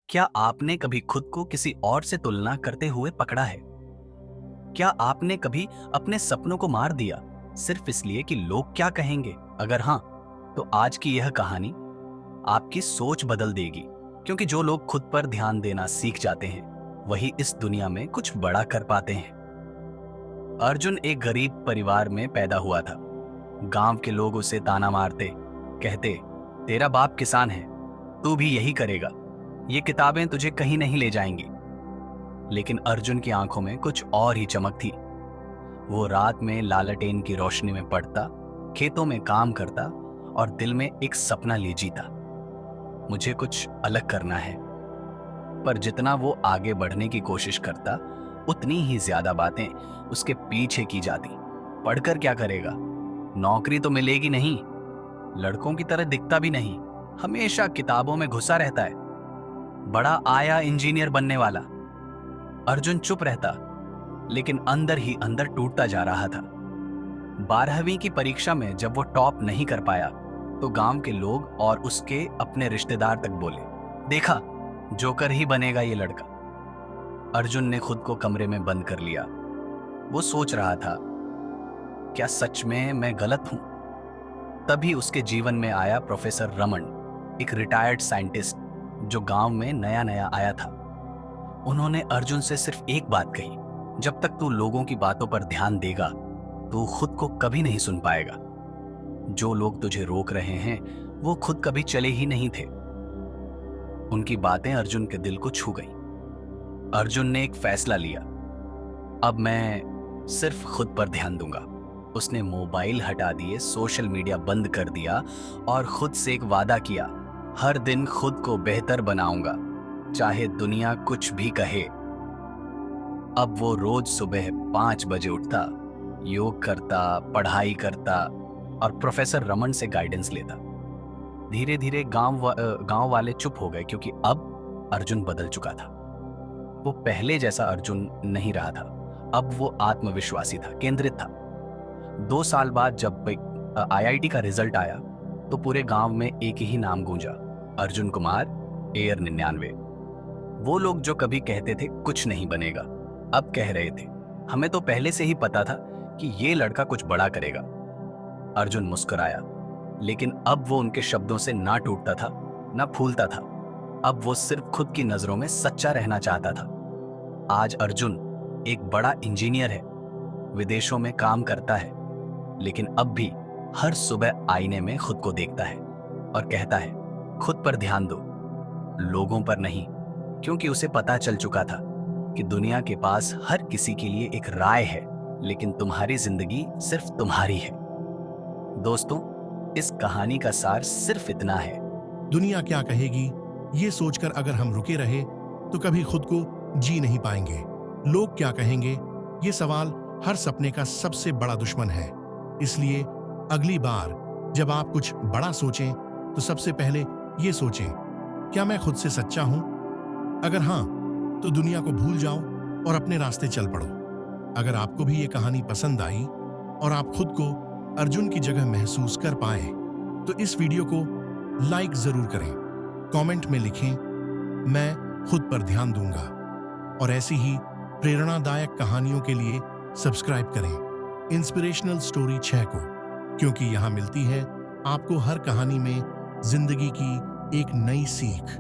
क्या आपने कभी खुद को किसी और से तुलना करते हुए पकड़ा है? क्या आपने कभी अपने सपनों को मार दिया सिर्फ इसलिए कि लोग क्या कहेंगे? अगर हाँ, तो आज की यह कहानी आपकी सोच बदल देगी, क्योंकि जो लोग खुद पर ध्यान देना सीख जाते हैं, वही इस दुनिया में कुछ बड़ा कर पाते हैं। अर्जुन एक गरीब परिवार में पैदा हुआ था। गांव के लोग उसे ताना मारते, कहते, तेरा बाप किसान है, तू भी यही करेगा। ये किताबें तुझे कहीं नहीं ले जाएंगी। लेकिन अर्जुन की आंखों में कुछ और ही चमक थी। वो रात में लालटेन की रोशनी में पढ़ता, खेतों में काम करता और दिल में एक सपना ले जीता, मुझे कुछ अलग करना है। पर जितना वो आगे बढ़ने की कोशिश करता, उतनी ही ज्यादा बातें उसके पीछे की जाती। पढ़कर क्या करेगा? नौकरी तो मिलेगी नहीं, लड़कों की तरह दिखता भी नहीं, हमेशा किताबों में घुसा रहता है, बड़ा आया इंजीनियर बनने वाला। अर्जुन चुप रहता, लेकिन अंदर ही अंदर टूटता जा रहा था। 12वीं की परीक्षा में जब वो टॉप नहीं कर पाया, तो गांव के लोग और उसके अपने रिश्तेदार तक बोले, देखा, जोकर ही बनेगा ये लड़का। अर्जुन ने खुद को कमरे में बंद कर लिया। वो सोच रहा था, क्या सच में मैं गलत हूं? तभी उसके जीवन में आया प्रोफेसर रमन, एक रिटायर्ड साइंटिस्ट जो गांव में नया नया आया था। उन्होंने अर्जुन से सिर्फ एक बात कही, जब तक तू लोगों की बातों पर ध्यान देगा, तू खुद को कभी नहीं सुन पाएगा। जो लोग तुझे रोक रहे हैं, वो खुद कभी चले ही नहीं थे। उनकी बातें अर्जुन के दिल को छू गईं। अर्जुन ने एक फैसला लिया, अब मैं सिर्फ खुद पर ध्यान दूंगा। उसने मोबाइल हटा दिए, सोशल मीडिया बंद कर दिया और खुद से एक वादा किया, हर दिन खुद को बेहतर बनाऊंगा, चाहे दुनिया कुछ भी कहे। अब वो रोज सुबह 5 बजे उठता, योग करता, पढ़ाई करता और प्रोफेसर रमन से गाइडेंस लेता। धीरे धीरे गांव वाले चुप हो गए, क्योंकि अब अर्जुन बदल चुका था। वो पहले जैसा अर्जुन नहीं रहा था। अब वो आत्मविश्वासी था, केंद्रित था। 2 साल बाद जब आईआईटी का रिजल्ट आया, तो पूरे गांव में एक ही नाम गूंजा, अर्जुन कुमार, एयर 99। वो लोग जो कभी कहते थे कुछ नहीं बनेगा, अब कह रहे थे, हमें तो पहले से ही पता था कि ये लड़का कुछ बड़ा करेगा। अर्जुन मुस्कुराया, लेकिन अब वो उनके शब्दों से ना टूटता था, ना फूलता था। अब वो सिर्फ खुद की नजरों में सच्चा रहना चाहता था। आज अर्जुन एक बड़ा इंजीनियर है, विदेशों में काम करता है, लेकिन अब भी हर सुबह आईने में खुद को देखता है और कहता है, खुद पर ध्यान दो, लोगों पर नहीं। क्योंकि उसे पता चल चुका था कि दुनिया के पास हर किसी के लिए एक राय है, लेकिन तुम्हारी जिंदगी सिर्फ तुम्हारी है। दोस्तों, इस कहानी का सार सिर्फ इतना है, दुनिया क्या कहेगी, ये सोचकर अगर हम रुके रहे तो कभी खुद को जी नहीं पाएंगे। लोग क्या कहेंगे, ये सवाल हर सपने का सबसे बड़ा दुश्मन है। इसलिए अगली बार जब आप कुछ बड़ा सोचें, तो सबसे पहले ये सोचें, क्या मैं खुद से सच्चा हूं? अगर हाँ, तो दुनिया को भूल जाओ और अपने रास्ते चल पड़ो। अगर आपको भी ये कहानी पसंद आई और आप खुद को अर्जुन की जगह महसूस कर पाए, तो इस वीडियो को लाइक जरूर करें, कमेंट में लिखें, मैं खुद पर ध्यान दूंगा। और ऐसी ही प्रेरणादायक कहानियों के लिए सब्सक्राइब करें इंस्पिरेशनल स्टोरी 6 को, क्योंकि यहां मिलती है आपको हर कहानी में जिंदगी की एक नई सीख।